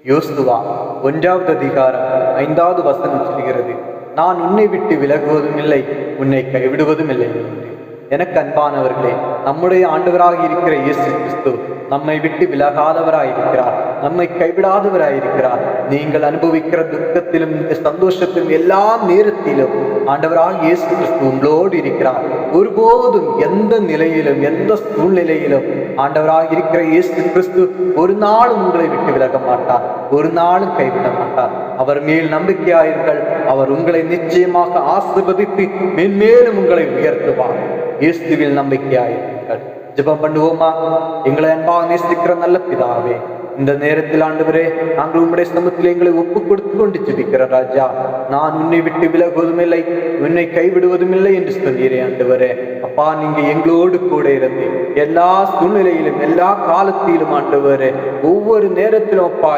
யோசுவா 1வது அதிகாரம் 5வது வசனம் சொல்கிறது, நான் உன்னை விட்டு விலகுவதும் இல்லை, உன்னை கைவிடுவதும் இல்லை என்று. எனக்கு அன்பானவர்களே, நம்முடைய ஆண்டவராக இருக்கிற இயேசு கிறிஸ்து நம்மை விட்டு விலகாதவராயிருக்கிறார், நம்மை கைவிடாதவராயிருக்கிறார். நீங்கள் அனுபவிக்கிற துக்கத்திலும் சந்தோஷத்திலும் எல்லா நேரத்திலும் ஆண்டவராக இயேசு கிறிஸ்து உங்களோடு இருக்கிறார். ஒருபோதும் எந்த நிலையிலும் எந்த சூழ்நிலையிலும் ஆண்டவராக இருக்கிற இயேசு கிறிஸ்து ஒரு நாளும் உங்களை விட்டு விலக மாட்டார், ஒரு நாளும் கைவிட மாட்டார். அவர் மேல் நம்பிக்கையாயிருங்கள். அவர் உங்களை நிச்சயமாக ஆசீர்வதித்து மென்மேலும் உங்களை உயர்த்துவார். இயேசுவில் நம்பிக்கையாயிருங்கள். ஜெபம் பண்ணுவோமா? எங்களை அன்பாக நேசிக்கிற நல்ல பிதாவே, இந்த நேரத்தில் ஆண்டவரே, நாங்கள் உம்முடைய சமூகத்தில் எங்களை ஒப்பு கொடுத்து கொண்டு ஜெபிக்கிற ராஜா, நான் உன்னை விட்டு விலகுவதும் இல்லை, உன்னை கைவிடுவதும் இல்லை என்று சொன்னீரே ஆண்டவரே. அப்பா, நீங்க எங்களோடு கூட இருந்து எல்லா சூழ்நிலையிலும் எல்லா காலத்திலும் ஆண்டவரே, ஒவ்வொரு நேரத்திலும் அப்பா